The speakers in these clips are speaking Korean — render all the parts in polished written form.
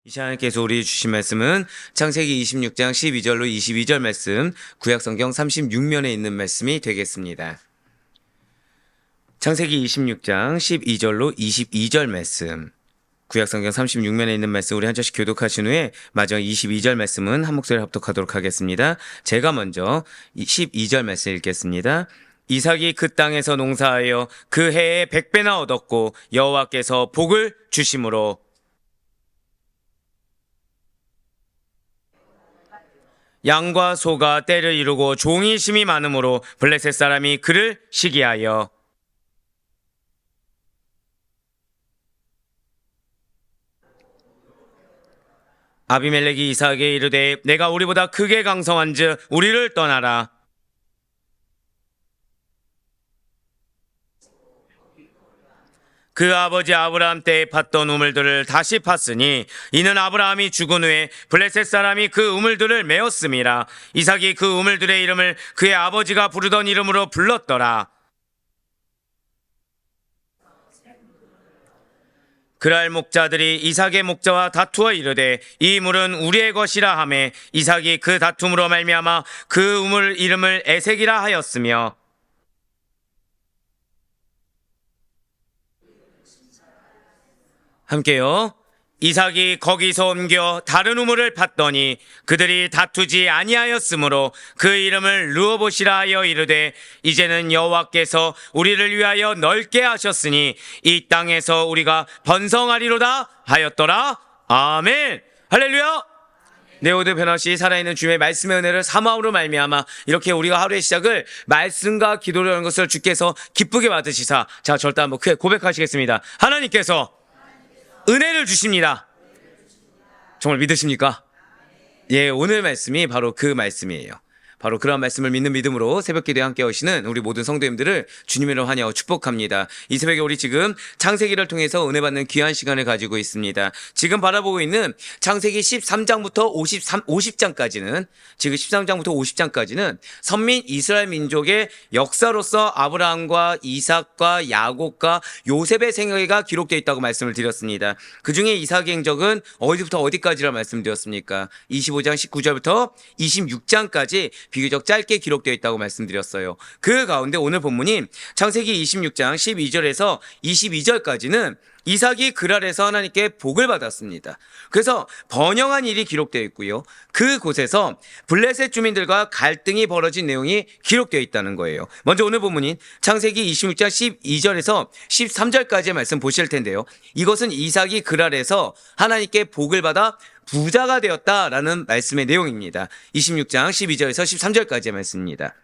이 시간께서 우리 주신 말씀은 창세기 26장 12절로 22절 말씀, 구약성경 36면에 있는 말씀이 되겠습니다. 창세기 26장 12절로 22절 말씀, 구약성경 36면에 있는 말씀 우리 한 절씩 교독하신 후에 마지막 22절 말씀은 한 목소리를 합독하도록 하겠습니다. 제가 먼저 12절 말씀 읽겠습니다. 이삭이 그 땅에서 농사하여 그 해에 100배나 얻었고 여호와께서 복을 주심으로 양과 소가 때를 이루고 종이 심이 많음으로 블레셋 사람이 그를 시기하여 아비멜렉이 이삭에게 이르되 내가 우리보다 크게 강성한즉 우리를 떠나라. 그 아버지 아브라함 때에 팠던 우물들을 다시 팠으니 이는 아브라함이 죽은 후에 블레셋 사람이 그 우물들을 메었음이라. 이삭이 그 우물들의 이름을 그의 아버지가 부르던 이름으로 불렀더라. 그랄 목자들이 이삭의 목자와 다투어 이르되 이 물은 우리의 것이라 하매 이삭이 그 다툼으로 말미암아 그 우물 이름을 에색이라 하였으며 함께요. 이삭이 거기서 옮겨 다른 우물을 팠더니 그들이 다투지 아니하였으므로 그 이름을 르호봇이라 하여 이르되 이제는 여호와께서 우리를 위하여 넓게 하셨으니 이 땅에서 우리가 번성하리로다 하였더라. 아멘. 할렐루야. 네오드 변화시 살아있는 주의 말씀의 은혜를 사모함으로 말미암아 이렇게 우리가 하루의 시작을 말씀과 기도로 하는 것을 주께서 기쁘게 받으시사, 자 절대 한번 크게 고백하시겠습니다. 하나님께서 은혜를 주십니다. 정말 믿으십니까? 예, 오늘 말씀이 바로 그 말씀이에요. 바로 그런 말씀을 믿는 믿음으로 새벽기도에 함께 오시는 우리 모든 성도님들을 주님으로 환영하고 축복합니다. 이 새벽에 우리 지금 창세기를 통해서 은혜 받는 귀한 시간을 가지고 있습니다. 지금 바라보고 있는 창세기 13장부터 50장까지는 지금 13장부터 50장까지는 선민 이스라엘 민족의 역사로서 아브라함과 이삭과 야곱과 요셉의 생애가 기록되어 있다고 말씀을 드렸습니다. 그중에 이삭의 행적은 어디부터 어디까지라 말씀드렸습니까? 25장 19절부터 26장까지 비교적 짧게 기록되어 있다고 말씀드렸어요. 그 가운데 오늘 본문인 창세기 26장 12절에서 22절까지는 이삭이 그랄에서 하나님께 복을 받았습니다. 그래서 번영한 일이 기록되어 있고요. 그곳에서 블레셋 주민들과 갈등이 벌어진 내용이 기록되어 있다는 거예요. 먼저 오늘 본문인 창세기 26장 12절에서 13절까지의 말씀 보실 텐데요. 이것은 이삭이 그랄에서 하나님께 복을 받아 부자가 되었다라는 말씀의 내용입니다. 26장 12절에서 13절까지의 말씀입니다.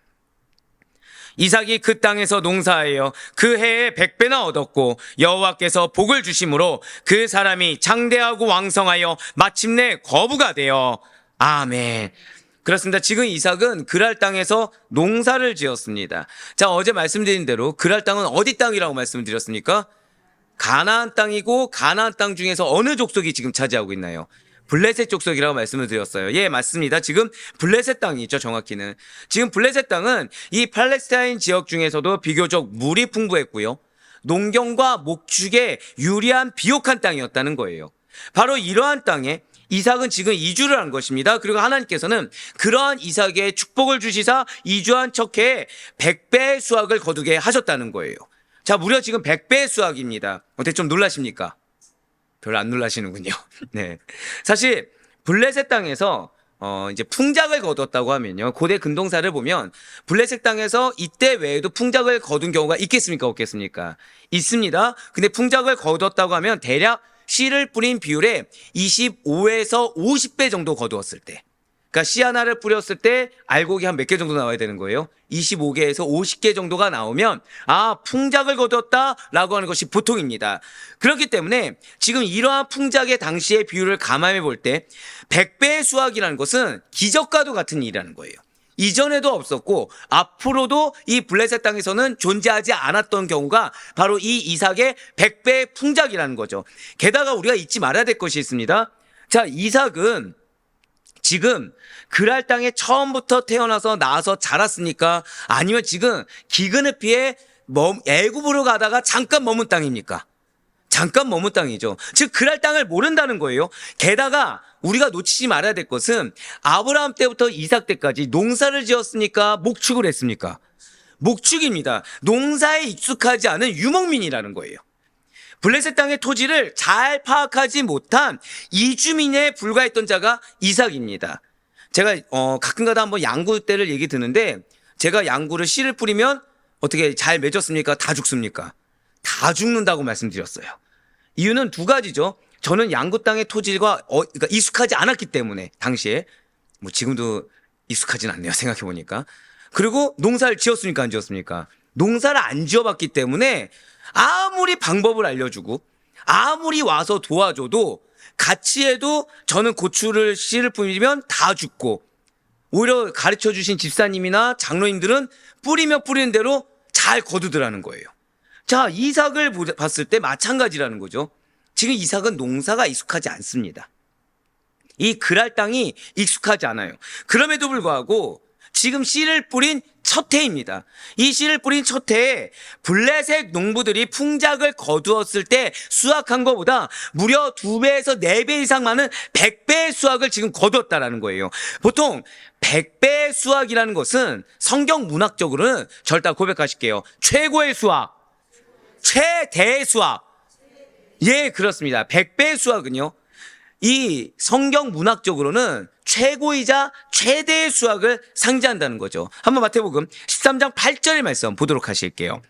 이삭이 그 땅에서 농사하여 그 해에 100배나 얻었고 여호와께서 복을 주심으로 그 사람이 장대하고 왕성하여 마침내 거부가 되어. 아멘. 그렇습니다. 지금 이삭은 그랄 땅에서 농사를 지었습니다. 자, 어제 말씀드린 대로 그랄 땅은 어디 땅이라고 말씀드렸습니까? 가나안 땅이고 가나안 땅 중에서 어느 족속이 지금 차지하고 있나요? 블레셋 족속이라고 말씀을 드렸어요. 예, 맞습니다. 지금 블레셋 땅이 있죠, 정확히는. 지금 블레셋 땅은 이 팔레스타인 지역 중에서도 비교적 물이 풍부했고요. 농경과 목축에 유리한 비옥한 땅이었다는 거예요. 바로 이러한 땅에 이삭은 지금 이주를 한 것입니다. 그리고 하나님께서는 그러한 이삭의 축복을 주시사 이주한 척해에 100배의 수확을 거두게 하셨다는 거예요. 자, 무려 지금 100배의 수확입니다. 어떻게 좀 놀라십니까? 별로 안 놀라시는군요. 네. 사실, 블레셋 땅에서, 이제 풍작을 거뒀다고 하면요. 고대 근동사를 보면, 블레셋 땅에서 이때 외에도 풍작을 거둔 경우가 있겠습니까? 없겠습니까? 있습니다. 근데 풍작을 거뒀다고 하면 대략 씨를 뿌린 비율에 25에서 50배 정도 거두었을 때. 그러니까 씨 하나를 뿌렸을 때 알곡이 한 몇 개 정도 나와야 되는 거예요? 25개에서 50개 정도가 나오면 풍작을 거뒀다라고 하는 것이 보통입니다. 그렇기 때문에 지금 이러한 풍작의 당시의 비율을 감안해 볼 때 100배의 수확이라는 것은 기적과도 같은 일이라는 거예요. 이전에도 없었고 앞으로도 이 블레셋 땅에서는 존재하지 않았던 경우가 바로 이 이삭의 100배의 풍작이라는 거죠. 게다가 우리가 잊지 말아야 될 것이 있습니다. 자, 이삭은 지금 그랄 땅에 처음부터 태어나서 나서 자랐습니까? 아니면 지금 기근을 피해 애굽으로 가다가 잠깐 머문 땅입니까? 잠깐 머문 땅이죠. 즉 그랄 땅을 모른다는 거예요. 게다가 우리가 놓치지 말아야 될 것은 아브라함 때부터 이삭 때까지 농사를 지었습니까? 목축을 했습니까? 목축입니다. 농사에 익숙하지 않은 유목민이라는 거예요. 블레셋 땅의 토지를 잘 파악하지 못한 이주민에 불과했던 자가 이삭입니다. 제가 가끔가다 한번 양구 때를 얘기 드는데, 제가 양구를 씨를 뿌리면 어떻게 잘 맺었습니까? 다 죽습니까? 다 죽는다고 말씀드렸어요. 이유는 두 가지죠. 저는 양구 땅의 토지가 그러니까 익숙하지 않았기 때문에, 당시에. 뭐 지금도 익숙하진 않네요, 생각해 보니까. 그리고 농사를 지었습니까? 안 지었습니까? 농사를 안 지어봤기 때문에 아무리 방법을 알려주고 아무리 와서 도와줘도 같이 해도 저는 고추를 씨를 뿌리면 다 죽고, 오히려 가르쳐 주신 집사님이나 장로님들은 뿌리면 뿌리는 대로 잘 거두더라는 거예요. 자, 이삭을 봤을 때 마찬가지라는 거죠. 지금 이삭은 농사가 익숙하지 않습니다. 이 그랄 땅이 익숙하지 않아요. 그럼에도 불구하고 지금 씨를 뿌린 첫 해입니다. 이 씨를 뿌린 첫 해에 블레셋 농부들이 풍작을 거두었을 때 수확한 것보다 무려 2배에서 4배 이상 많은 100배의 수확을 지금 거두었다라는 거예요. 보통 100배의 수확이라는 것은 성경 문학적으로는 절대 고백하실게요. 최고의 수확, 최대의 수확. 예, 그렇습니다. 100배의 수확은요, 이 성경 문학적으로는 최고이자 최대의 수확을 상징한다는 거죠. 한번 마태복음 13장 8절의 말씀 보도록 하실게요.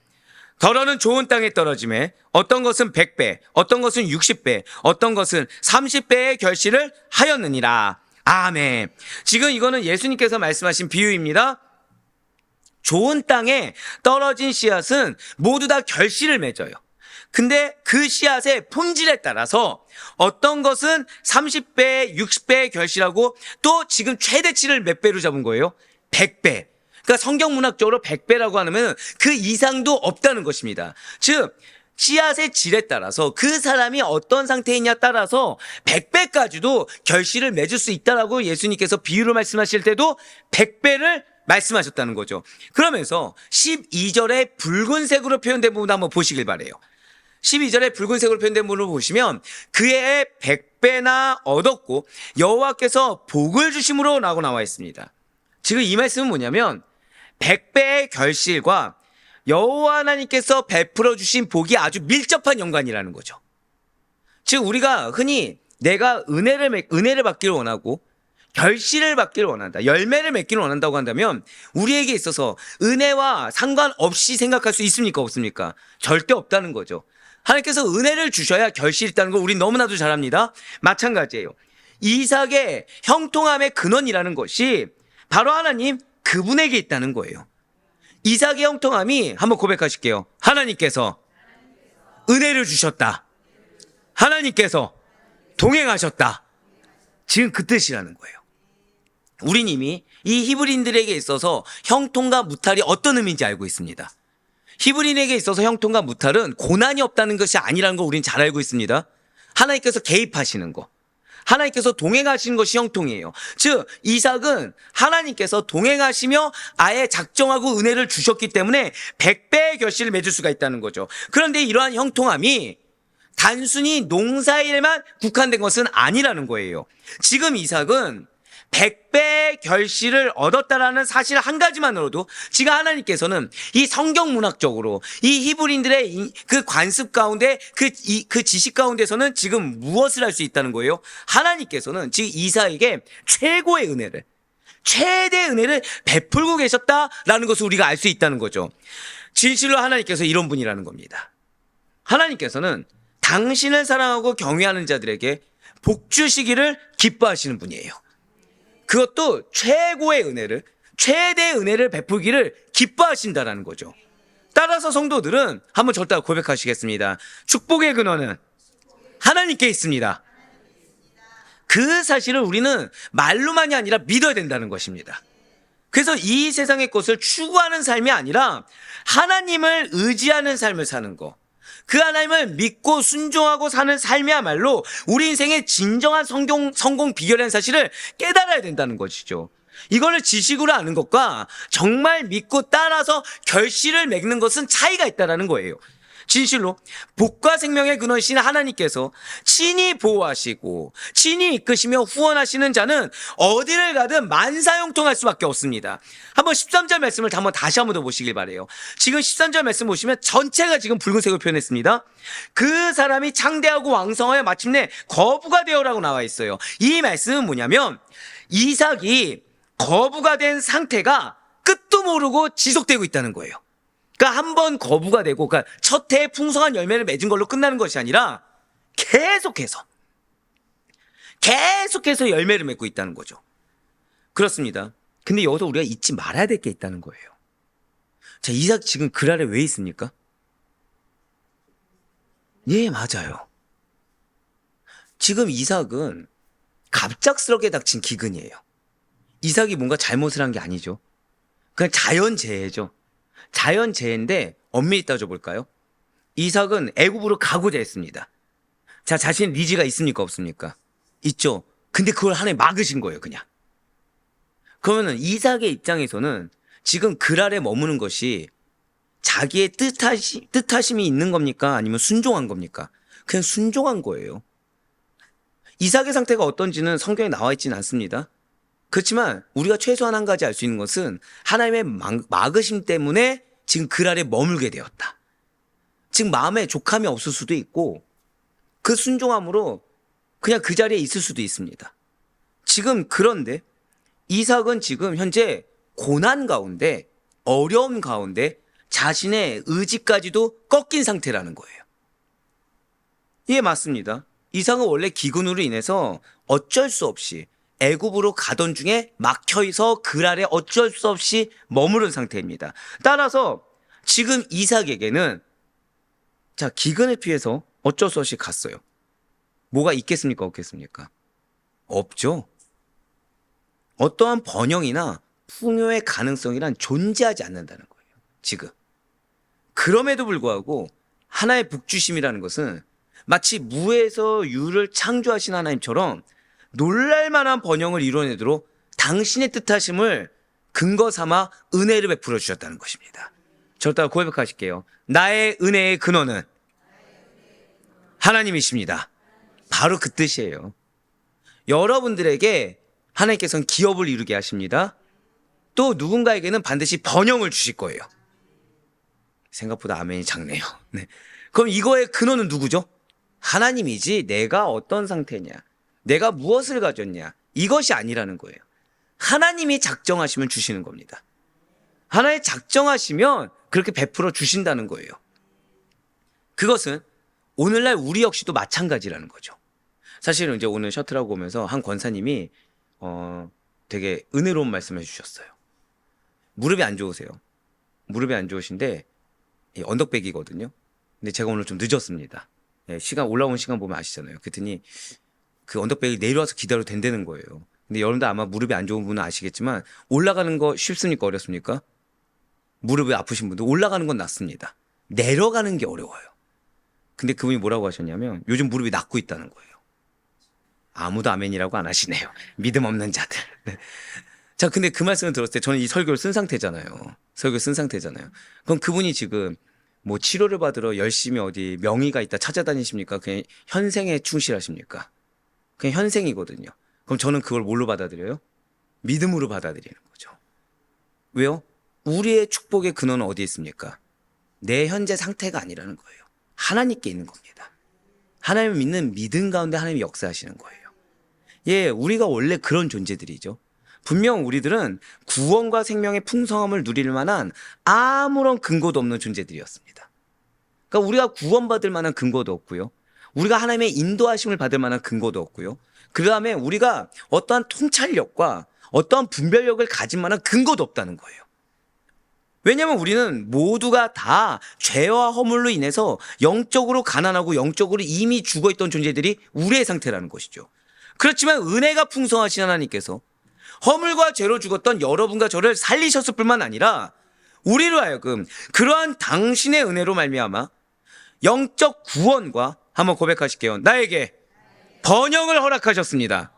더러는 좋은 땅에 떨어짐에 어떤 것은 100배, 어떤 것은 60배, 어떤 것은 30배의 결실을 하였느니라. 아멘. 지금 이거는 예수님께서 말씀하신 비유입니다. 좋은 땅에 떨어진 씨앗은 모두 다 결실을 맺어요. 근데 그 씨앗의 품질에 따라서 어떤 것은 30배, 60배의 결실하고, 또 지금 최대치를 몇 배로 잡은 거예요? 100배. 그러니까 성경 문학적으로 100배라고 하면 그 이상도 없다는 것입니다. 즉 씨앗의 질에 따라서 그 사람이 어떤 상태이냐 따라서 100배까지도 결실을 맺을 수 있다라고 예수님께서 비유로 말씀하실 때도 100배를 말씀하셨다는 거죠. 그러면서 12절에 붉은색으로 표현된 부분 한번 보시길 바래요. 12절에 붉은색으로 표현된 부분을 보시면 그의 100배나 얻었고 여호와께서 복을 주심으로 라고 나와 있습니다. 지금 이 말씀은 뭐냐면 100배의 결실과 여호와 하나님께서 베풀어 주신 복이 아주 밀접한 연관이라는 거죠. 즉 우리가 흔히 내가 은혜를 받기를 원하고 결실을 받기를 원한다, 열매를 맺기를 원한다고 한다면 우리에게 있어서 은혜와 상관없이 생각할 수 있습니까? 없습니까? 절대 없다는 거죠. 하나님께서 은혜를 주셔야 결실이 있다는 걸 우리 너무나도 잘 압니다. 마찬가지예요. 이삭의 형통함의 근원이라는 것이 바로 하나님 그분에게 있다는 거예요. 이삭의 형통함이, 한번 고백하실게요. 하나님께서 은혜를 주셨다. 하나님께서 동행하셨다. 지금 그 뜻이라는 거예요. 우린 이미 이 히브리인들에게 있어서 형통과 무탈이 어떤 의미인지 알고 있습니다. 히브리인에게 있어서 형통과 무탈은 고난이 없다는 것이 아니라는 걸 우린 잘 알고 있습니다. 하나님께서 개입하시는 거, 하나님께서 동행하시는 것이 형통이에요. 즉 이삭은 하나님께서 동행하시며 아예 작정하고 은혜를 주셨기 때문에 100배의 결실을 맺을 수가 있다는 거죠. 그런데 이러한 형통함이 단순히 농사일만 국한된 것은 아니라는 거예요. 지금 이삭은 100배의 결실을 얻었다라는 사실 한 가지만으로도 지금 하나님께서는 이 성경 문학적으로 이 히브리인들의 그 관습 가운데 그 지식 가운데서는 지금 무엇을 할 수 있다는 거예요? 하나님께서는 지금 이삭에게 최고의 은혜를, 최대의 은혜를 베풀고 계셨다라는 것을 우리가 알 수 있다는 거죠. 진실로 하나님께서 이런 분이라는 겁니다. 하나님께서는 당신을 사랑하고 경외하는 자들에게 복 주시기를 기뻐하시는 분이에요. 그것도 최고의 은혜를, 최대의 은혜를 베풀기를 기뻐하신다라는 거죠. 따라서 성도들은 한번 절대 고백하시겠습니다. 축복의 근원은 하나님께 있습니다. 그 사실을 우리는 말로만이 아니라 믿어야 된다는 것입니다. 그래서 이 세상의 것을 추구하는 삶이 아니라 하나님을 의지하는 삶을 사는 거, 그 하나님을 믿고 순종하고 사는 삶이야말로 우리 인생의 진정한 성공 비결이라는 사실을 깨달아야 된다는 것이죠. 이거를 지식으로 아는 것과 정말 믿고 따라서 결실을 맺는 것은 차이가 있다는 거예요. 진실로 복과 생명의 근원이신 하나님께서 친히 보호하시고 친히 이끄시며 후원하시는 자는 어디를 가든 만사형통할 수밖에 없습니다. 한번 13절 말씀을 한번 다시 한번 더 보시길 바래요. 지금 13절 말씀 보시면 전체가 지금 붉은색으로 표현했습니다. 그 사람이 창대하고 왕성하여 마침내 거부가 되어라고 나와 있어요. 이 말씀은 뭐냐면 이삭이 거부가 된 상태가 끝도 모르고 지속되고 있다는 거예요. 그러니까 한 번 거부가 되고, 그러니까 첫 해에 풍성한 열매를 맺은 걸로 끝나는 것이 아니라 계속해서 열매를 맺고 있다는 거죠. 그렇습니다. 근데 여기서 우리가 잊지 말아야 될 게 있다는 거예요. 자, 이삭 지금 글 아래 왜 있습니까? 예, 맞아요. 지금 이삭은 갑작스럽게 닥친 기근이에요. 이삭이 뭔가 잘못을 한 게 아니죠. 그냥 자연재해죠. 자연재해인데 엄밀히 따져볼까요? 이삭은 애굽으로 가고자 했습니다. 자, 자신의 니즈가 있습니까 없습니까? 있죠. 근데 그걸 하나님 막으신 거예요, 그냥. 그러면은 이삭의 입장에서는 지금 글 아래 머무는 것이 자기의 뜻하심이 있는 겁니까? 아니면 순종한 겁니까? 그냥 순종한 거예요. 이삭의 상태가 어떤지는 성경에 나와 있지는 않습니다. 그렇지만 우리가 최소한 한 가지 알 수 있는 것은 하나님의 막으심 때문에 지금 글 아래 머물게 되었다. 지금 마음에 족함이 없을 수도 있고 그 순종함으로 그냥 그 자리에 있을 수도 있습니다. 지금 그런데 이삭은 지금 현재 고난 가운데 어려움 가운데 자신의 의지까지도 꺾인 상태라는 거예요. 예, 맞습니다. 이삭은 원래 기근으로 인해서 어쩔 수 없이 애굽으로 가던 중에 막혀서 글 아래 어쩔 수 없이 머무른 상태입니다. 따라서 지금 이삭에게는 자, 기근에 피해서 어쩔 수 없이 갔어요. 뭐가 있겠습니까? 없겠습니까? 없죠. 어떠한 번영이나 풍요의 가능성이란 존재하지 않는다는 거예요. 지금. 그럼에도 불구하고 하나의 복주심이라는 것은 마치 무에서 유를 창조하신 하나님처럼 놀랄만한 번영을 이뤄내도록 당신의 뜻하심을 근거 삼아 은혜를 베풀어 주셨다는 것입니다. 저를 따라 고백하실게요. 나의 은혜의 근원은 하나님이십니다. 바로 그 뜻이에요. 여러분들에게 하나님께서는 기업을 이루게 하십니다. 또 누군가에게는 반드시 번영을 주실 거예요. 생각보다 아멘이 작네요. 네. 그럼 이거의 근원은 누구죠? 하나님이지 내가 어떤 상태냐, 내가 무엇을 가졌냐, 이것이 아니라는 거예요. 하나님이 작정하시면 주시는 겁니다. 하나님 작정하시면 그렇게 베풀어 주신다는 거예요. 그것은 오늘날 우리 역시도 마찬가지라는 거죠. 사실은 이제 오늘 셔틀하고 오면서 한 권사님이 되게 은혜로운 말씀을 해주셨어요. 무릎이 안 좋으세요. 무릎이 안 좋으신데 언덕배기거든요. 근데 제가 오늘 좀 늦었습니다. 시간 올라온 시간 보면 아시잖아요. 그랬더니 그 언덕배기 내려와서 기다려도 된다는 거예요. 근데 여러분들 아마 무릎이 안 좋은 분은 아시겠지만 올라가는 거 쉽습니까? 어렵습니까? 무릎이 아프신 분들 올라가는 건 낫습니다. 내려가는 게 어려워요. 근데 그분이 뭐라고 하셨냐면 요즘 무릎이 낫고 있다는 거예요. 아무도 아멘이라고 안 하시네요. 믿음 없는 자들. 자, 근데 그 말씀을 들었을 때 저는 이 설교를 쓴 상태잖아요. 그럼 그분이 지금 뭐 치료를 받으러 열심히 어디 명의가 있다 찾아다니십니까? 그냥 현생에 충실하십니까? 그냥 현생이거든요. 그럼 저는 그걸 뭘로 받아들여요? 믿음으로 받아들이는 거죠. 왜요? 우리의 축복의 근원은 어디에 있습니까? 내 현재 상태가 아니라는 거예요. 하나님께 있는 겁니다. 하나님을 믿는 믿음 가운데 하나님이 역사하시는 거예요. 예, 우리가 원래 그런 존재들이죠. 분명 우리들은 구원과 생명의 풍성함을 누릴 만한 아무런 근거도 없는 존재들이었습니다. 그러니까 우리가 구원받을 만한 근거도 없고요. 우리가 하나님의 인도하심을 받을 만한 근거도 없고요. 그 다음에 우리가 어떠한 통찰력과 어떠한 분별력을 가진 만한 근거도 없다는 거예요. 왜냐하면 우리는 모두가 다 죄와 허물로 인해서 영적으로 가난하고 영적으로 이미 죽어있던 존재들이 우리의 상태라는 것이죠. 그렇지만 은혜가 풍성하신 하나님께서 허물과 죄로 죽었던 여러분과 저를 살리셨을 뿐만 아니라 우리로 하여금 그러한 당신의 은혜로 말미암아 영적 구원과 한번 고백하실게요. 나에게 번영을 허락하셨습니다.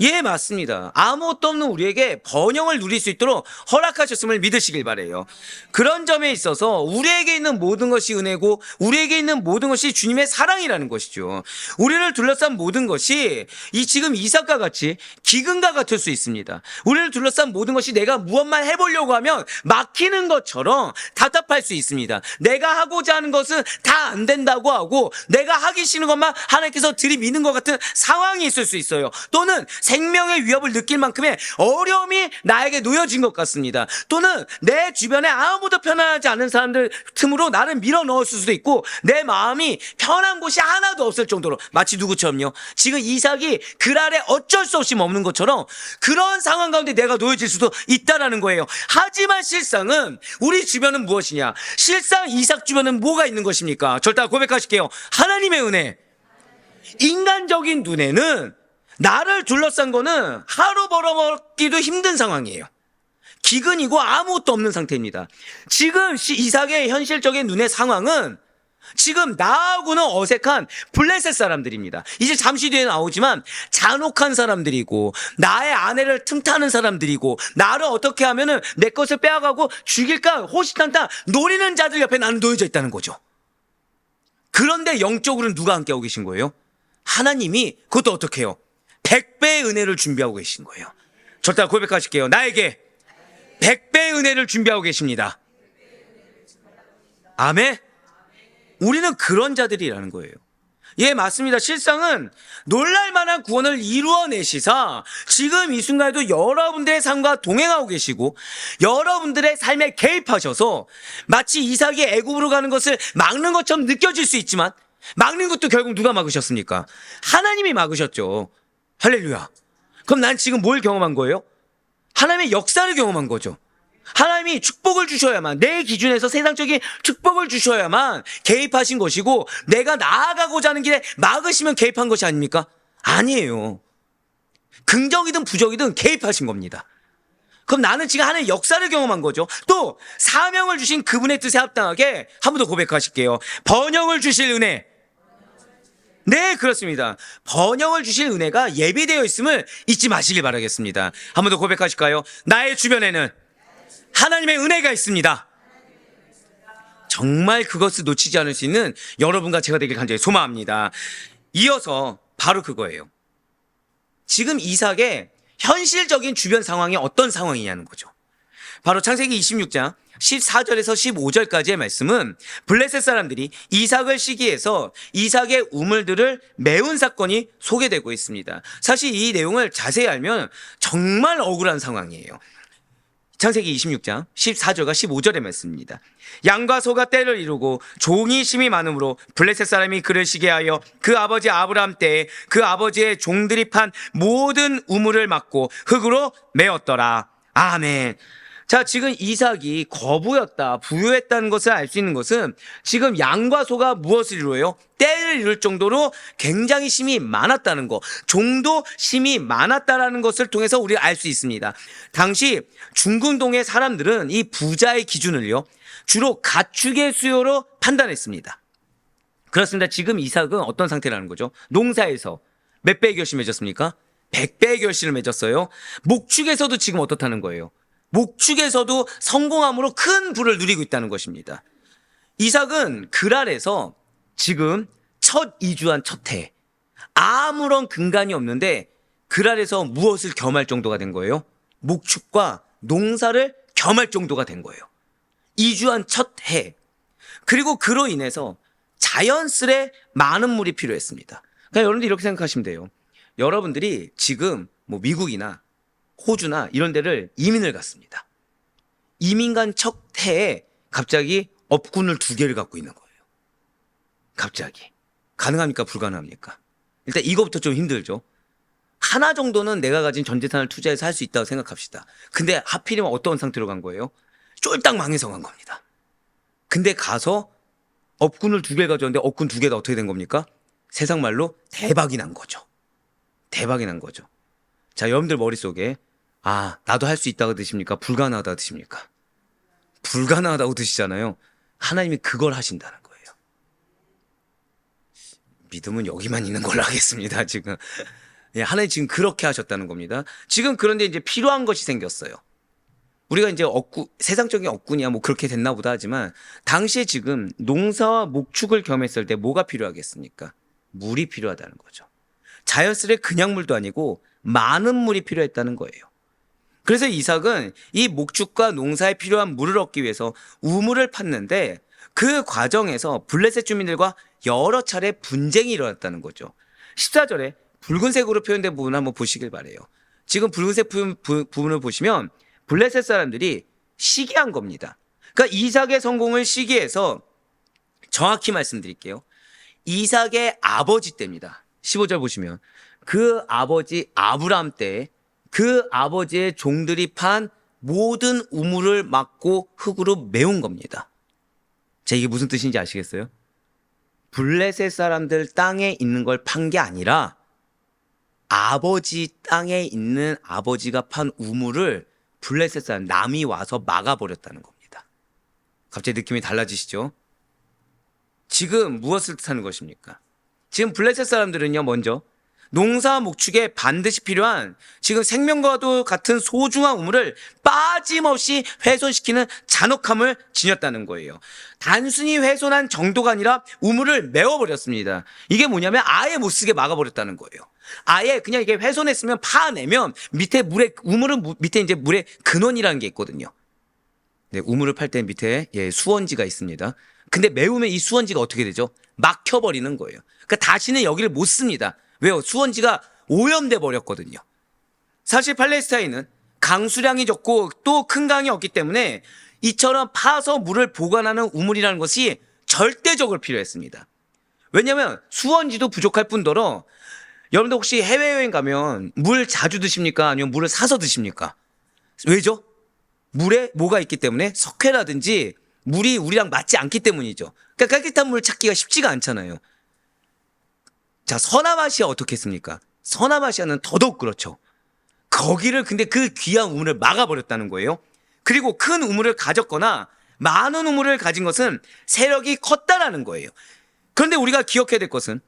예, 맞습니다. 아무것도 없는 우리에게 번영을 누릴 수 있도록 허락하셨음을 믿으시길 바래요. 그런 점에 있어서 우리에게 있는 모든 것이 은혜고 우리에게 있는 모든 것이 주님의 사랑이라는 것이죠. 우리를 둘러싼 모든 것이 이 지금 이삭과 같이 기근과 같을 수 있습니다. 우리를 둘러싼 모든 것이 내가 무엇만 해보려고 하면 막히는 것처럼 답답할 수 있습니다. 내가 하고자 하는 것은 다 안 된다고 하고 내가 하기 싫은 것만 하나님께서 들이미는 것 같은 상황이 있을 수 있어요. 또는 생명의 위협을 느낄 만큼의 어려움이 나에게 놓여진 것 같습니다. 또는 내 주변에 아무도 편안하지 않은 사람들 틈으로 나를 밀어 넣었을 수도 있고 내 마음이 편한 곳이 하나도 없을 정도로 마치 누구처럼요. 지금 이삭이 그 아래 어쩔 수 없이 머무는 것처럼 그런 상황 가운데 내가 놓여질 수도 있다라는 거예요. 하지만 실상은 우리 주변은 무엇이냐? 실상 이삭 주변은 뭐가 있는 것입니까? 절대 고백하실게요. 하나님의 은혜. 인간적인 눈에는 나를 둘러싼 거는 하루 벌어먹기도 힘든 상황이에요. 기근이고 아무것도 없는 상태입니다. 지금 이삭의 현실적인 눈의 상황은 지금 나하고는 어색한 블레셋 사람들입니다. 이제 잠시 뒤에 나오지만 잔혹한 사람들이고 나의 아내를 틈타는 사람들이고 나를 어떻게 하면은 내 것을 빼앗아가고 죽일까 호시탐탐 노리는 자들 옆에 나는 놓여져 있다는 거죠. 그런데 영적으로는 누가 함께하고 계신 거예요? 하나님이 그것도 어떻게 해요? 100배의 은혜를 준비하고 계신 거예요. 절대 고백하실게요. 나에게 100배의 은혜를 준비하고 계십니다. 아멘. 우리는 그런 자들이라는 거예요. 예, 맞습니다. 실상은 놀랄만한 구원을 이루어내시사 지금 이 순간에도 여러분들의 삶과 동행하고 계시고 여러분들의 삶에 개입하셔서 마치 이삭이 애굽으로 가는 것을 막는 것처럼 느껴질 수 있지만 막는 것도 결국 누가 막으셨습니까? 하나님이 막으셨죠. 할렐루야. 그럼 난 지금 뭘 경험한 거예요? 하나님의 역사를 경험한 거죠. 하나님이 축복을 주셔야만, 내 기준에서 세상적인 축복을 주셔야만 개입하신 것이고 내가 나아가고자 하는 길에 막으시면 개입한 것이 아닙니까? 아니에요. 긍정이든 부정이든 개입하신 겁니다. 그럼 나는 지금 하나님의 역사를 경험한 거죠. 또 사명을 주신 그분의 뜻에 합당하게 한 번 더 고백하실게요. 번영을 주실 은혜. 네, 그렇습니다. 번영을 주실 은혜가 예비되어 있음을 잊지 마시길 바라겠습니다. 한 번 더 고백하실까요? 나의 주변에는 하나님의 은혜가 있습니다. 정말 그것을 놓치지 않을 수 있는 여러분과 제가 되길 간절히 소망합니다. 이어서 바로 그거예요. 지금 이삭의 현실적인 주변 상황이 어떤 상황이냐는 거죠. 바로 창세기 26장 14절에서 15절까지의 말씀은 블레셋 사람들이 이삭을 시기해서 이삭의 우물들을 메운 사건이 소개되고 있습니다. 사실 이 내용을 자세히 알면 정말 억울한 상황이에요. 창세기 26장 14절과 15절의 말씀입니다. 양과 소가 떼를 이루고 종이 심이 많으므로 블레셋 사람이 그를 시기하여 그 아버지 아브라함 때에 그 아버지의 종들이 판 모든 우물을 막고 흙으로 메웠더라. 아멘. 자, 지금 이삭이 거부였다, 부유했다는 것을 알 수 있는 것은 지금 양과 소가 무엇을 이루어요? 떼를 이룰 정도로 굉장히 심이 많았다는 것, 종도 심이 많았다라는 것을 통해서 우리가 알 수 있습니다. 당시 중근동의 사람들은 이 부자의 기준을요, 주로 가축의 수요로 판단했습니다. 그렇습니다. 지금 이삭은 어떤 상태라는 거죠? 농사에서 몇 배의 결실을 맺었습니까? 100배의 결실을 맺었어요. 목축에서도 지금 어떻다는 거예요? 목축에서도 성공함으로 큰 부를 누리고 있다는 것입니다. 이삭은 그랄에서 지금 첫 이주한 첫 해, 아무런 근간이 없는데 그랄에서 무엇을 겸할 정도가 된 거예요? 목축과 농사를 겸할 정도가 된 거예요. 이주한 첫 해. 그리고 그로 인해서 자연스레 많은 물이 필요했습니다. 그러니까 여러분들 이렇게 생각하시면 돼요. 여러분들이 지금 뭐 미국이나 호주나 이런 데를 이민을 갔습니다. 이민 간 첫 해에 갑자기 업군을 2개를 갖고 있는 거예요. 갑자기. 가능합니까? 불가능합니까? 일단 이거부터 좀 힘들죠. 하나 정도는 내가 가진 전 재산을 투자해서 할 수 있다고 생각합시다. 근데 하필이면 어떤 상태로 간 거예요? 쫄딱 망해서 간 겁니다. 근데 가서 업군을 2개 가져왔는데 업군 2개가 어떻게 된 겁니까? 세상 말로 대박이 난 거죠. 대박이 난 거죠. 자, 여러분들 머릿속에 나도 할 수 있다고 드십니까? 불가능하다고 드십니까? 불가능하다고 드시잖아요. 하나님이 그걸 하신다는 거예요. 믿음은 여기만 있는 걸로 하겠습니다, 지금. 예, 하나님 지금 그렇게 하셨다는 겁니다. 지금 그런데 이제 필요한 것이 생겼어요. 우리가 이제 세상적인 억군이야 뭐 그렇게 됐나 보다 하지만 당시에 지금 농사와 목축을 겸했을 때 뭐가 필요하겠습니까? 물이 필요하다는 거죠. 자연스레 그냥 물도 아니고 많은 물이 필요했다는 거예요. 그래서 이삭은 이 목축과 농사에 필요한 물을 얻기 위해서 우물을 팠는데 그 과정에서 블레셋 주민들과 여러 차례 분쟁이 일어났다는 거죠. 14절에 붉은색으로 표현된 부분 한번 보시길 바래요. 지금 붉은색 부분을 보시면 블레셋 사람들이 시기한 겁니다. 그러니까 이삭의 성공을 시기해서 정확히 말씀드릴게요. 이삭의 아버지 때입니다. 15절 보시면 그 아버지 아브람 때 그 아버지의 종들이 판 모든 우물을 막고 흙으로 메운 겁니다. 자, 이게 무슨 뜻인지 아시겠어요? 블레셋 사람들 땅에 있는 걸 판 게 아니라 아버지 땅에 있는 아버지가 판 우물을 블레셋 사람 남이 와서 막아버렸다는 겁니다. 갑자기 느낌이 달라지시죠? 지금 무엇을 뜻하는 것입니까? 지금 블레셋 사람들은요, 먼저 농사 목축에 반드시 필요한 지금 생명과도 같은 소중한 우물을 빠짐없이 훼손시키는 잔혹함을 지녔다는 거예요. 단순히 훼손한 정도가 아니라 우물을 메워버렸습니다. 이게 뭐냐면 아예 못 쓰게 막아버렸다는 거예요. 아예 그냥 이게 훼손했으면 파내면 밑에 우물은 밑에 이제 물의 근원이라는 게 있거든요. 네, 우물을 팔 때 밑에 수원지가 있습니다. 근데 메우면 이 수원지가 어떻게 되죠? 막혀버리는 거예요. 그러니까 다시는 여기를 못 씁니다. 왜요? 수원지가 오염돼 버렸거든요. 사실 팔레스타인은 강수량이 적고 또 큰 강이 없기 때문에 이처럼 파서 물을 보관하는 우물이라는 것이 절대적으로 필요했습니다. 왜냐하면 수원지도 부족할 뿐더러 여러분들 혹시 해외여행 가면 물 자주 드십니까? 아니면 물을 사서 드십니까? 왜죠? 물에 뭐가 있기 때문에 석회라든지 물이 우리랑 맞지 않기 때문이죠. 그러니까 깨끗한 물 찾기가 쉽지가 않잖아요. 자, 서남아시아 어떻겠습니까? 서남아시아는 더더욱 그렇죠. 거기를 근데 그 귀한 우물을 막아버렸다는 거예요. 그리고 큰 우물을 가졌거나 많은 우물을 가진 것은 세력이 컸다라는 거예요. 그런데 우리가 기억해야 될 것은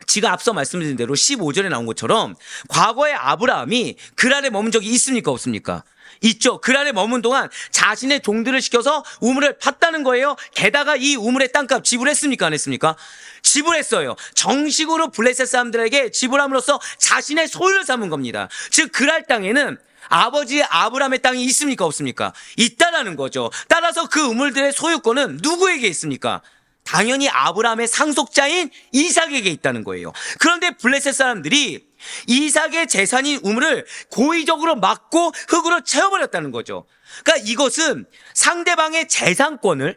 지가 앞서 말씀드린 대로 15절에 나온 것처럼 과거에 아브라함이 그란에 머문 적이 있습니까? 없습니까? 있죠. 그란에 머문 동안 자신의 종들을 시켜서 우물을 팠다는 거예요. 게다가 이 우물의 땅값 지불했습니까? 안 했습니까? 지불했어요. 정식으로 블레셋 사람들에게 지불함으로써 자신의 소유를 삼은 겁니다. 즉 그랄 땅에는 아버지 아브라함의 땅이 있습니까? 없습니까? 있다라는 거죠. 따라서 그 우물들의 소유권은 누구에게 있습니까? 당연히 아브라함의 상속자인 이삭에게 있다는 거예요. 그런데 블레셋 사람들이 이삭의 재산인 우물을 고의적으로 막고 흙으로 채워버렸다는 거죠. 그러니까 이것은 상대방의 재산권을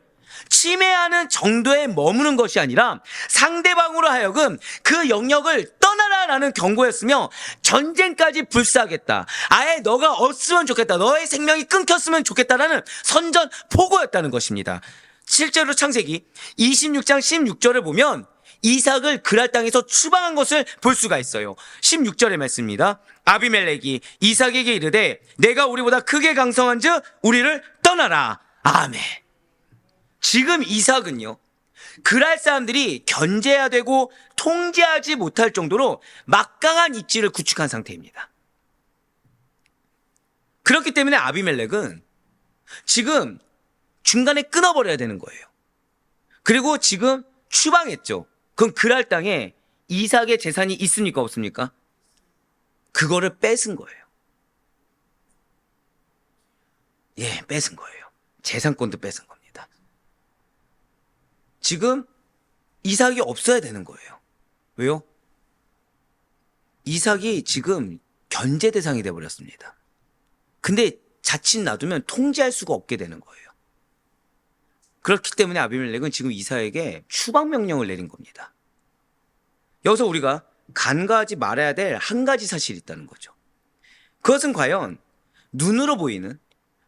침해하는 정도에 머무는 것이 아니라 상대방으로 하여금 그 영역을 떠나라라는 경고였으며 전쟁까지 불사하겠다. 아예 너가 없으면 좋겠다. 너의 생명이 끊겼으면 좋겠다라는 선전포고였다는 것입니다. 실제로 창세기 26장 16절을 보면 이삭을 그랄 땅에서 추방한 것을 볼 수가 있어요. 16절의 말씀입니다. 아비멜렉이 이삭에게 이르되 내가 우리보다 크게 강성한즉 우리를 떠나라. 아멘. 지금 이삭은요, 그랄 사람들이 견제해야 되고 통제하지 못할 정도로 막강한 입지를 구축한 상태입니다. 그렇기 때문에 아비멜렉은 지금 중간에 끊어버려야 되는 거예요. 그리고 지금 추방했죠. 그럼 그랄 땅에 이삭의 재산이 있습니까? 없습니까? 그거를 뺏은 거예요. 예, 뺏은 거예요. 재산권도 뺏은 겁니다. 지금 이삭이 없어야 되는 거예요. 왜요? 이삭이 지금 견제 대상이 되어버렸습니다. 근데 자칫 놔두면 통제할 수가 없게 되는 거예요. 그렇기 때문에 아비멜렉은 지금 이삭에게 추방 명령을 내린 겁니다. 여기서 우리가 간과하지 말아야 될 한 가지 사실이 있다는 거죠. 그것은 과연 눈으로 보이는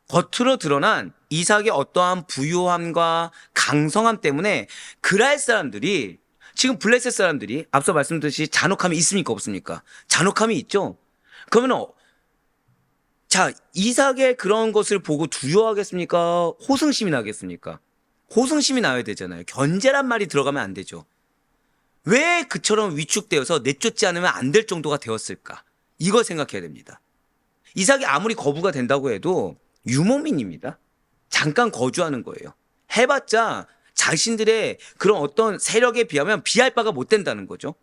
겉으로 드러난 이삭의 어떠한 부유함과 강성함 때문에 그랄 사람들이 지금 블레셋 사람들이 앞서 말씀드렸듯이 잔혹함이 있습니까? 없습니까? 잔혹함이 있죠. 그러면 자, 이삭의 그런 것을 보고 두려워하겠습니까? 호승심이 나겠습니까? 호승심이 나야 되잖아요. 견제란 말이 들어가면 안 되죠. 왜 그처럼 위축되어서 내쫓지 않으면 안 될 정도가 되었을까? 이걸 생각해야 됩니다. 이삭이 아무리 거부가 된다고 해도 유목민입니다. 잠깐 거주하는 거예요. 해봤자 자신들의 그런 어떤 세력에 비하면 비할 바가 못 된다는 거죠.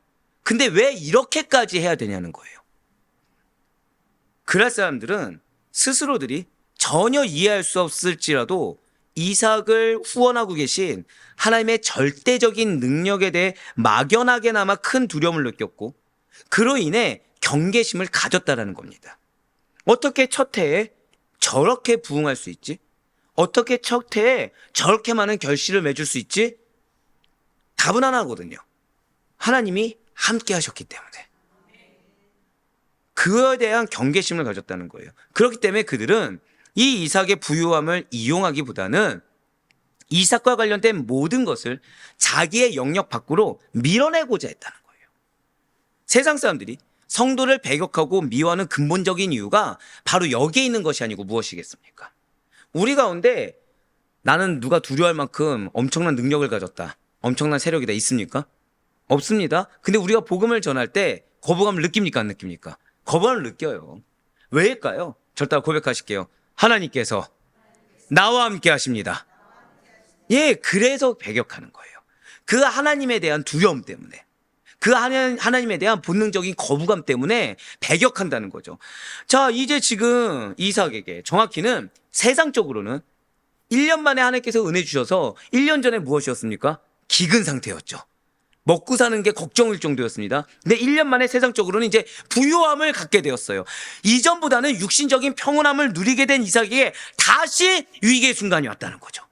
근데 왜 이렇게까지 해야 되냐는 거예요. 그랄 사람들은 스스로들이 전혀 이해할 수 없을지라도 이삭을 후원하고 계신 하나님의 절대적인 능력에 대해 막연하게나마 큰 두려움을 느꼈고 그로 인해 경계심을 가졌다라는 겁니다. 어떻게 첫 해에 저렇게 부응할 수 있지? 어떻게 첫 해에 저렇게 많은 결실을 맺을 수 있지? 답은 하나거든요. 하나님이 함께 하셨기 때문에. 그에 대한 경계심을 가졌다는 거예요. 그렇기 때문에 그들은 이 이삭의 부유함을 이용하기보다는 이삭과 관련된 모든 것을 자기의 영역 밖으로 밀어내고자 했다는 거예요. 세상 사람들이 성도를 배격하고 미워하는 근본적인 이유가 바로 여기에 있는 것이 아니고 무엇이겠습니까? 우리 가운데 나는 누가 두려워할 만큼 엄청난 능력을 가졌다, 엄청난 세력이다 있습니까? 없습니다. 근데 우리가 복음을 전할 때 거부감을 느낍니까? 안 느낍니까? 거부감을 느껴요. 왜일까요? 절대 고백하실게요. 하나님께서 나와 함께 하십니다. 예, 그래서 배격하는 거예요. 그 하나님에 대한 두려움 때문에, 그 하나님에 대한 본능적인 거부감 때문에 배격한다는 거죠. 자, 이제 지금 이삭에게 정확히는 세상적으로는 1년 만에 하나님께서 은혜 주셔서 1년 전에 무엇이었습니까? 기근 상태였죠. 먹고 사는 게 걱정일 정도였습니다. 근데 1년 만에 세상적으로는 이제 부유함을 갖게 되었어요. 이전보다는 육신적인 평온함을 누리게 된 이삭에게 다시 위기의 순간이 왔다는 거죠.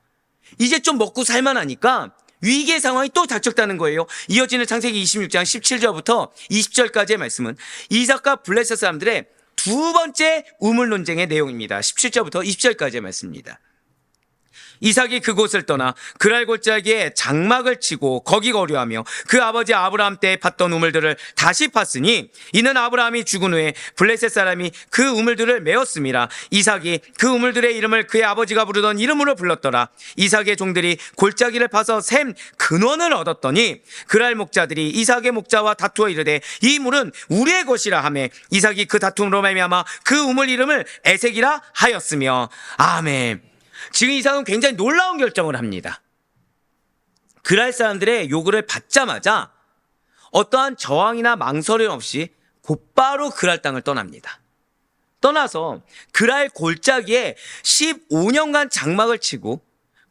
이제 좀 먹고 살만하니까 위기의 상황이 또 닥쳤다는 거예요. 이어지는 창세기 26장 17절부터 20절까지의 말씀은 이삭과 블레셋 사람들의 두 번째 우물 논쟁의 내용입니다. 17절부터 20절까지의 말씀입니다. 이삭이 그곳을 떠나 그랄 골짜기에 장막을 치고 거기 거류하며 그 아버지 아브라함 때 팠던 우물들을 다시 팠으니 이는 아브라함이 죽은 후에 블레셋 사람이 그 우물들을 메었음이라. 이삭이 그 우물들의 이름을 그의 아버지가 부르던 이름으로 불렀더라. 이삭의 종들이 골짜기를 파서 샘 근원을 얻었더니 그랄 목자들이 이삭의 목자와 다투어 이르되 이 물은 우리의 것이라 하매 이삭이 그 다툼으로 말미암아 그 우물 이름을 에색이라 하였으며. 아멘. 지금 이삭은 굉장히 놀라운 결정을 합니다. 그랄 사람들의 요구를 받자마자 어떠한 저항이나 망설임 없이 곧바로 그랄 땅을 떠납니다. 떠나서 그랄 골짜기에 15년간 장막을 치고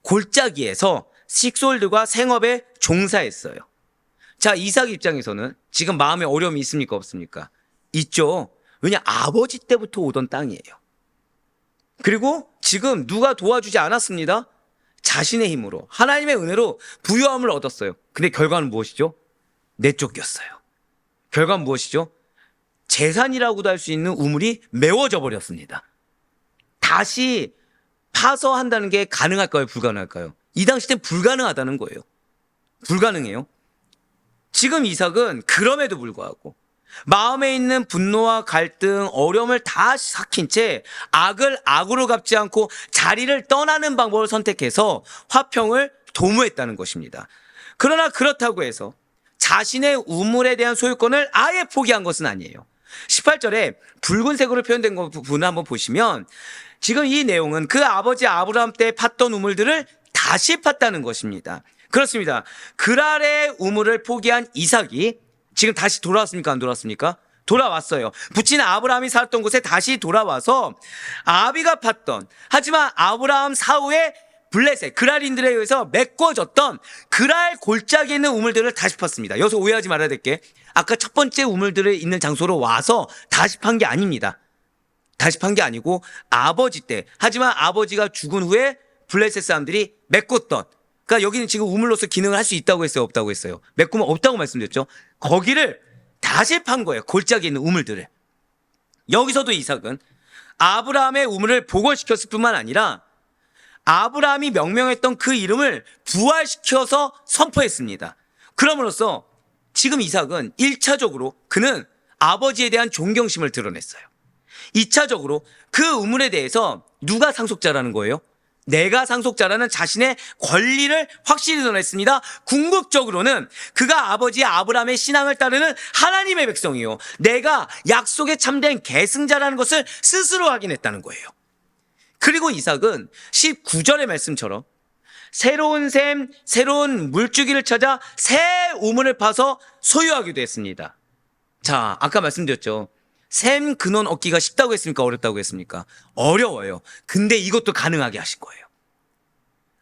골짜기에서 식솔들과 생업에 종사했어요. 자, 이삭 입장에서는 지금 마음에 어려움이 있습니까? 없습니까? 있죠. 왜냐, 아버지 때부터 오던 땅이에요. 그리고 지금 누가 도와주지 않았습니다. 자신의 힘으로, 하나님의 은혜로 부유함을 얻었어요. 근데 결과는 무엇이죠? 내쫓겼어요. 결과는 무엇이죠? 재산이라고도 할 수 있는 우물이 메워져 버렸습니다. 다시 파서 한다는 게 가능할까요? 불가능할까요? 이 당시 땐 불가능하다는 거예요. 불가능해요. 지금 이삭은 그럼에도 불구하고 마음에 있는 분노와 갈등, 어려움을 다 삭힌 채 악을 악으로 갚지 않고 자리를 떠나는 방법을 선택해서 화평을 도모했다는 것입니다. 그러나 그렇다고 해서 자신의 우물에 대한 소유권을 아예 포기한 것은 아니에요. 18절에 붉은색으로 표현된 부분을 한번 보시면 지금 이 내용은 그 아버지 아브라함 때 팠던 우물들을 다시 팠다는 것입니다. 그렇습니다. 그랄의 우물을 포기한 이삭이 지금 다시 돌아왔습니까? 안 돌아왔습니까? 돌아왔어요. 부친 아브라함이 살았던 곳에 다시 돌아와서 아비가 팠던, 하지만 아브라함 사후에 블레셋, 그랄인들에 의해서 메꿔졌던 그랄 골짜기에 있는 우물들을 다시 팠습니다. 여기서 오해하지 말아야 될 게, 아까 첫 번째 우물들이 있는 장소로 와서 다시 판 게 아닙니다. 다시 판 게 아니고 아버지 때, 하지만 아버지가 죽은 후에 블레셋 사람들이 메꿨던, 그러니까 여기는 지금 우물로서 기능을 할 수 있다고 했어요? 없다고 했어요? 메꾸면 없다고 말씀드렸죠? 거기를 다시 판 거예요. 골짜기에 있는 우물들을. 여기서도 이삭은 아브라함의 우물을 복원시켰을 뿐만 아니라 아브라함이 명명했던 그 이름을 부활시켜서 선포했습니다. 그럼으로써 지금 이삭은 1차적으로 그는 아버지에 대한 존경심을 드러냈어요. 2차적으로 그 우물에 대해서 누가 상속자라는 거예요? 내가 상속자라는 자신의 권리를 확실히 드러냈습니다. 궁극적으로는 그가 아버지 아브라함의 신앙을 따르는 하나님의 백성이요, 내가 약속에 참된 계승자라는 것을 스스로 확인했다는 거예요. 그리고 이삭은 19절의 말씀처럼 새로운 샘, 새로운 물주기를 찾아 새 우물을 파서 소유하기도 했습니다. 자, 아까 말씀드렸죠. 샘 근원 얻기가 쉽다고 했습니까? 어렵다고 했습니까? 어려워요. 근데 이것도 가능하게 하신 거예요.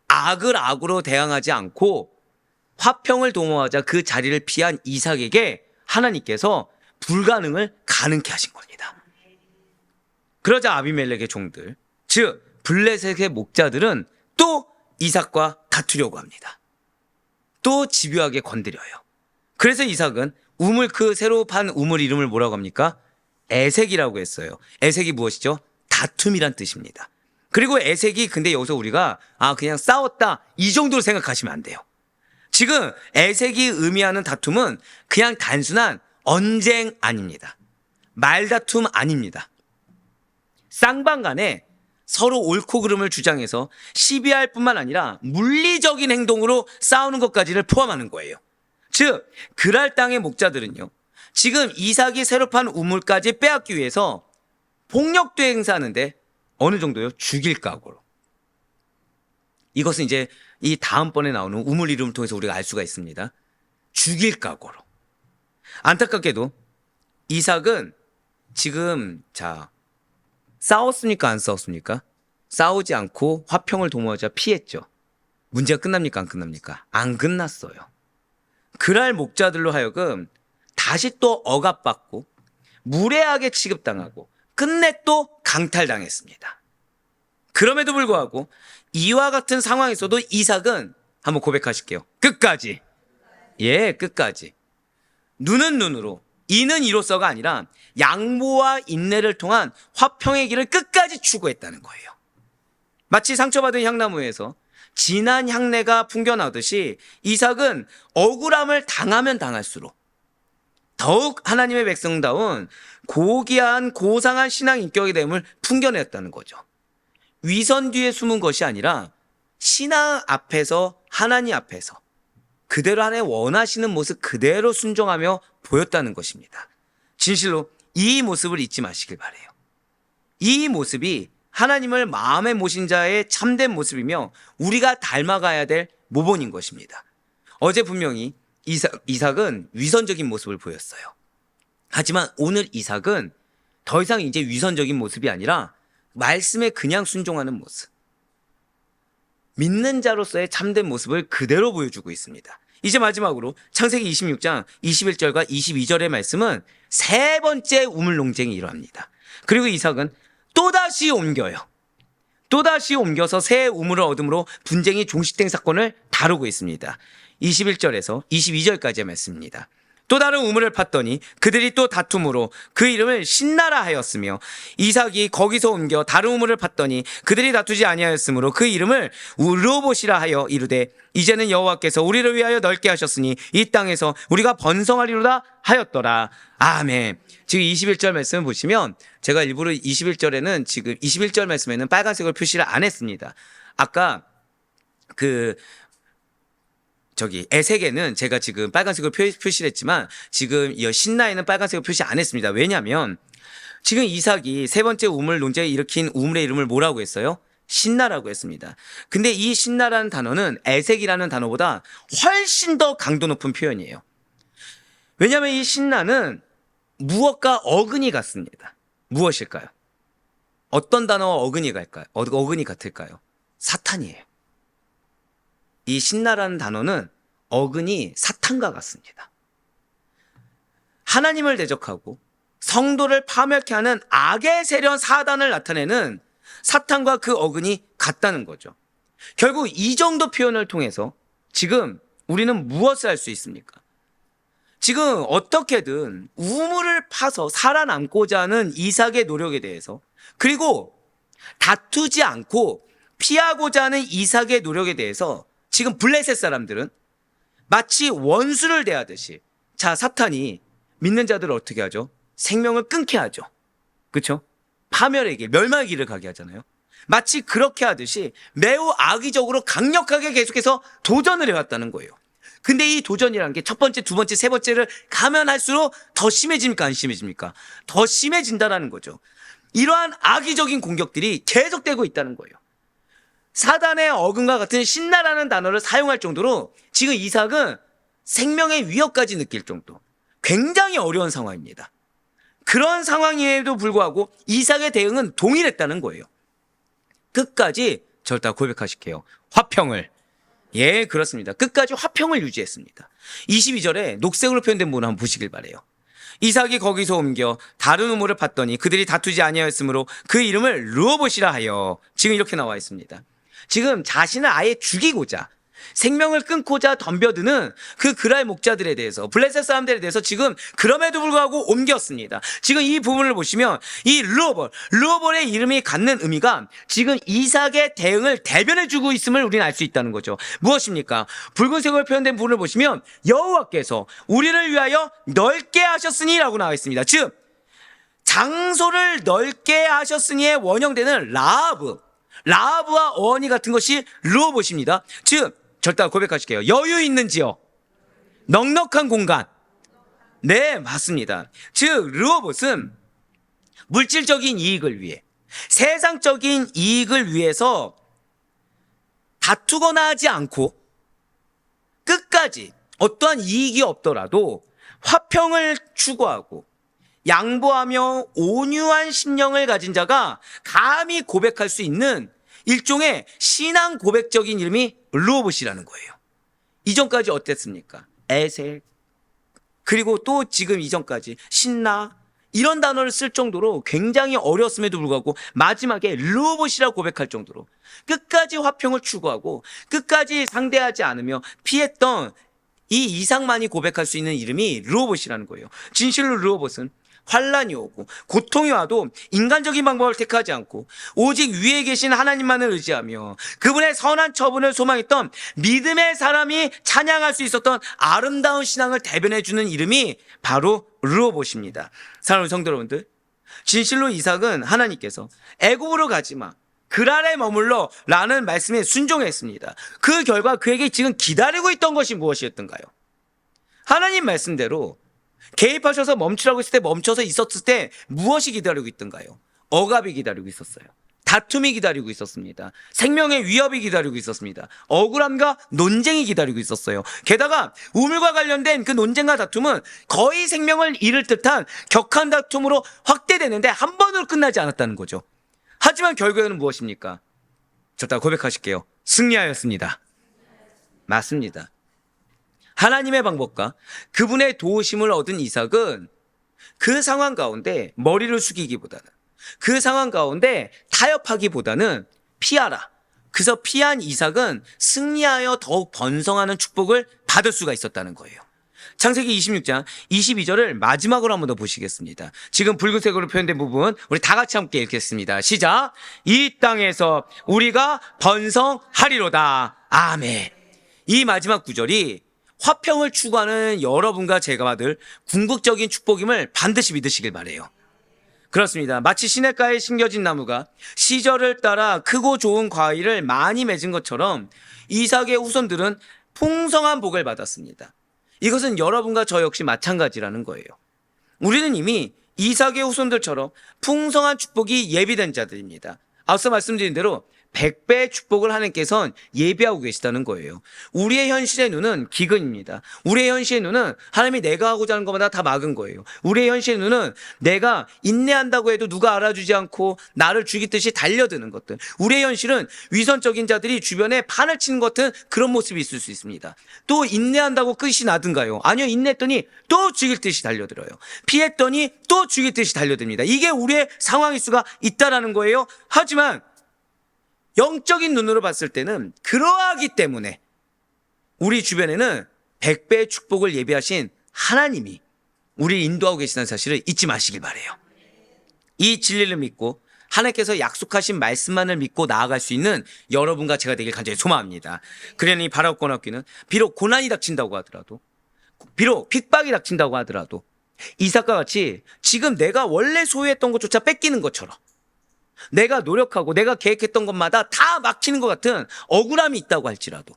악을 악으로 대항하지 않고 화평을 도모하자 그 자리를 피한 이삭에게 하나님께서 불가능을 가능케 하신 겁니다. 그러자 아비멜렉의 종들, 즉 블레셋의 목자들은 또 이삭과 다투려고 합니다. 또 집요하게 건드려요. 그래서 이삭은 그 새로 판 우물 이름을 뭐라고 합니까? 에색이라고 했어요. 에색이 무엇이죠? 다툼이란 뜻입니다. 그리고 에색이, 근데 여기서 우리가 그냥 싸웠다 이 정도로 생각하시면 안 돼요. 지금 에색이 의미하는 다툼은 그냥 단순한 언쟁 아닙니다. 말다툼 아닙니다. 쌍방 간에 서로 옳고 그름을 주장해서 시비할 뿐만 아니라 물리적인 행동으로 싸우는 것까지를 포함하는 거예요. 즉 그랄 땅의 목자들은요, 지금 이삭이 새로 판 우물까지 빼앗기 위해서 폭력도 행사하는데 어느 정도요? 죽일 각오로. 이것은 이제 이 다음번에 나오는 우물 이름을 통해서 우리가 알 수가 있습니다. 죽일 각오로. 안타깝게도 이삭은 지금 싸웠습니까? 안 싸웠습니까? 싸우지 않고 화평을 도모하자 피했죠. 문제가 끝납니까? 안 끝납니까? 안 끝났어요. 그랄 목자들로 하여금 다시 또 억압받고 무례하게 취급당하고 끝내 또 강탈당했습니다. 그럼에도 불구하고 이와 같은 상황에서도 이삭은 한번 고백하실게요. 끝까지. 끝까지. 눈은 눈으로, 이는 이로서가 아니라 양보와 인내를 통한 화평의 길을 끝까지 추구했다는 거예요. 마치 상처받은 향나무에서 진한 향내가 풍겨나듯이 이삭은 억울함을 당하면 당할수록 더욱 하나님의 백성다운 고귀한 고상한 신앙 인격의 됨을 풍겨냈다는 거죠. 위선 뒤에 숨은 것이 아니라 신앙 앞에서, 하나님 앞에서 그대로 하나님 원하시는 모습 그대로 순종하며 보였다는 것입니다. 진실로 이 모습을 잊지 마시길 바라요. 이 모습이 하나님을 마음에 모신 자의 참된 모습이며 우리가 닮아가야 될 모본인 것입니다. 어제 분명히 이삭은 위선적인 모습을 보였어요. 하지만 오늘 이삭은 더 이상 이제 위선적인 모습이 아니라 말씀에 그냥 순종하는 모습, 믿는 자로서의 참된 모습을 그대로 보여주고 있습니다. 이제 마지막으로 창세기 26장 21절과 22절의 말씀은 세 번째 우물 논쟁이 일어납니다. 그리고 이삭은 또다시 옮겨요. 또다시 옮겨서 새 우물을 얻음으로 분쟁이 종식된 사건을 다루고 있습니다. 21절에서 22절까지의 말씀입니다. 또 다른 우물을 팠더니 그들이 또 다툼으로 그 이름을 신나라 하였으며 이삭이 거기서 옮겨 다른 우물을 팠더니 그들이 다투지 아니하였으므로 그 이름을 르호봇이라 하여 이르되 이제는 여호와께서 우리를 위하여 넓게 하셨으니 이 땅에서 우리가 번성하리로다 하였더라. 아멘. 지금 21절 말씀을 보시면 제가 일부러 21절에는 지금 21절 말씀에는 빨간색으로 표시를 안 했습니다. 아까 에색에는 제가 지금 빨간색으로 표시를 했지만 지금 이 신나에는 빨간색으로 표시 안 했습니다. 왜냐하면 지금 이삭이 세 번째 우물 논쟁을 일으킨 우물의 이름을 뭐라고 했어요? 신나라고 했습니다. 근데 이 신나라는 단어는 에색이라는 단어보다 훨씬 더 강도 높은 표현이에요. 왜냐하면 이 신나는 무엇과 어근이 같습니다. 무엇일까요? 어떤 단어와 어근이 같을까요? 사탄이에요. 이 신나라는 단어는 어근이 사탄과 같습니다. 하나님을 대적하고 성도를 파멸케 하는 악의 세력 사단을 나타내는 사탄과 그 어근이 같다는 거죠. 결국 이 정도 표현을 통해서 지금 우리는 무엇을 할 수 있습니까? 지금 어떻게든 우물을 파서 살아남고자 하는 이삭의 노력에 대해서, 그리고 다투지 않고 피하고자 하는 이삭의 노력에 대해서 지금 블레셋 사람들은 마치 원수를 대하듯이, 사탄이 믿는 자들을 어떻게 하죠? 생명을 끊게 하죠. 그렇죠? 파멸의 길, 멸망의 길을 가게 하잖아요. 마치 그렇게 하듯이 매우 악의적으로 강력하게 계속해서 도전을 해왔다는 거예요. 근데 이 도전이라는 게 첫 번째, 두 번째, 세 번째를 가면 할수록 더 심해집니까? 안 심해집니까? 더 심해진다라는 거죠. 이러한 악의적인 공격들이 계속되고 있다는 거예요. 사단의 어금과 같은 신나라는 단어를 사용할 정도로 지금 이삭은 생명의 위협까지 느낄 정도. 굉장히 어려운 상황입니다. 그런 상황임에도 불구하고 이삭의 대응은 동일했다는 거예요. 끝까지 저를 다 고백하실게요. 화평을. 예, 그렇습니다. 끝까지 화평을 유지했습니다. 22절에 녹색으로 표현된 부분 한번 보시길 바라요. 이삭이 거기서 옮겨 다른 우물을 팠더니 그들이 다투지 아니하였으므로 그 이름을 르호봇이라 하여. 지금 이렇게 나와 있습니다. 지금 자신을 아예 죽이고자 생명을 끊고자 덤벼드는 그 그랄 목자들에 대해서, 블레셋 사람들에 대해서 지금 그럼에도 불구하고 옮겼습니다. 지금 이 부분을 보시면 이 르호봇의 이름이 갖는 의미가 지금 이삭의 대응을 대변해주고 있음을 우리는 알 수 있다는 거죠. 무엇입니까? 붉은색으로 표현된 부분을 보시면 여호와께서 우리를 위하여 넓게 하셨으니 라고 나와 있습니다. 즉 장소를 넓게 하셨으니에 원형되는 라하브와 어원이 같은 것이 르호봇입니다. 즉 절대 고백하실게요. 여유 있는지요? 넉넉한 공간. 네, 맞습니다. 즉 르호봇은 물질적인 이익을 위해, 세상적인 이익을 위해서 다투거나 하지 않고 끝까지 어떠한 이익이 없더라도 화평을 추구하고 양보하며 온유한 심령을 가진 자가 감히 고백할 수 있는 일종의 신앙 고백적인 이름이 르호봇이라는 거예요. 이전까지 어땠습니까? 에셀, 그리고 또 지금 이전까지 신나, 이런 단어를 쓸 정도로 굉장히 어려웠음에도 불구하고 마지막에 르호봇이라고 고백할 정도로 끝까지 화평을 추구하고 끝까지 상대하지 않으며 피했던 이 이삭만이 고백할 수 있는 이름이 르호봇이라는 거예요. 진실로 르호봇은 환란이 오고 고통이 와도 인간적인 방법을 택하지 않고 오직 위에 계신 하나님만을 의지하며 그분의 선한 처분을 소망했던 믿음의 사람이 찬양할 수 있었던 아름다운 신앙을 대변해주는 이름이 바로 르호봇입니다. 사랑하는 성도 여러분들, 진실로 이삭은 하나님께서 애굽으로 가지마, 그랄에 머물러 라는 말씀에 순종했습니다. 그 결과 그에게 지금 기다리고 있던 것이 무엇이었던가요? 하나님 말씀대로 개입하셔서 멈추라고 했을 때 멈춰서 있었을 때 무엇이 기다리고 있던가요? 억압이 기다리고 있었어요. 다툼이 기다리고 있었습니다. 생명의 위협이 기다리고 있었습니다. 억울함과 논쟁이 기다리고 있었어요. 게다가 우물과 관련된 그 논쟁과 다툼은 거의 생명을 잃을 듯한 격한 다툼으로 확대되는데 한 번으로 끝나지 않았다는 거죠. 하지만 결국에는 무엇입니까? 저따 고백하실게요. 승리하였습니다. 맞습니다. 하나님의 방법과 그분의 도우심을 얻은 이삭은 그 상황 가운데 머리를 숙이기보다는, 그 상황 가운데 타협하기보다는 피하라. 그래서 피한 이삭은 승리하여 더욱 번성하는 축복을 받을 수가 있었다는 거예요. 창세기 26장 22절을 마지막으로 한 번 더 보시겠습니다. 지금 붉은색으로 표현된 부분 우리 다 같이 함께 읽겠습니다. 시작. 이 땅에서 우리가 번성하리로다. 아멘. 이 마지막 구절이 화평을 추구하는 여러분과 제가 받을 궁극적인 축복임을 반드시 믿으시길 바라요. 그렇습니다. 마치 시냇가에 심겨진 나무가 시절을 따라 크고 좋은 과일을 많이 맺은 것처럼 이삭의 후손들은 풍성한 복을 받았습니다. 이것은 여러분과 저 역시 마찬가지라는 거예요. 우리는 이미 이삭의 후손들처럼 풍성한 축복이 예비된 자들입니다. 앞서 말씀드린 대로 100배의 축복을 하나님께서는 예비하고 계시다는 거예요. 우리의 현실의 눈은 기근입니다. 우리의 현실의 눈은 하나님이 내가 하고자 하는 것마다 다 막은 거예요. 우리의 현실의 눈은 내가 인내한다고 해도 누가 알아주지 않고 나를 죽이듯이 달려드는 것들. 우리의 현실은 위선적인 자들이 주변에 판을 치는 것 같은 그런 모습이 있을 수 있습니다. 또 인내한다고 끝이 나든가요? 아니요, 인내했더니 또 죽일 듯이 달려들어요. 피했더니 또 죽일 듯이 달려듭니다. 이게 우리의 상황일 수가 있다라는 거예요. 하지만 영적인 눈으로 봤을 때는 그러하기 때문에 우리 주변에는 100배의 축복을 예비하신 하나님이 우리를 인도하고 계시다는 사실을 잊지 마시길 바라요. 이 진리를 믿고 하나님께서 약속하신 말씀만을 믿고 나아갈 수 있는 여러분과 제가 되길 간절히 소망합니다. 그러니 바라옵거나 없기는 비록 고난이 닥친다고 하더라도, 비록 핍박이 닥친다고 하더라도 이삭과 같이 지금 내가 원래 소유했던 것조차 뺏기는 것처럼 내가 노력하고 내가 계획했던 것마다 다 막히는 것 같은 억울함이 있다고 할지라도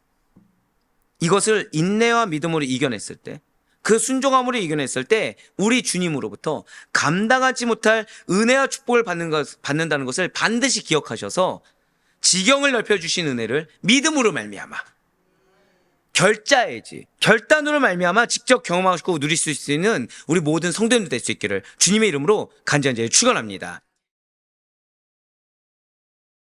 이것을 인내와 믿음으로 이겨냈을 때, 그 순종함으로 이겨냈을 때 우리 주님으로부터 감당하지 못할 은혜와 축복을 받는다는 것을 반드시 기억하셔서 지경을 넓혀주신 은혜를 믿음으로 말미암아 결단으로 말미암아 직접 경험하고 누릴 수 있는 우리 모든 성도님들 될 수 있기를 주님의 이름으로 간절히 축원합니다.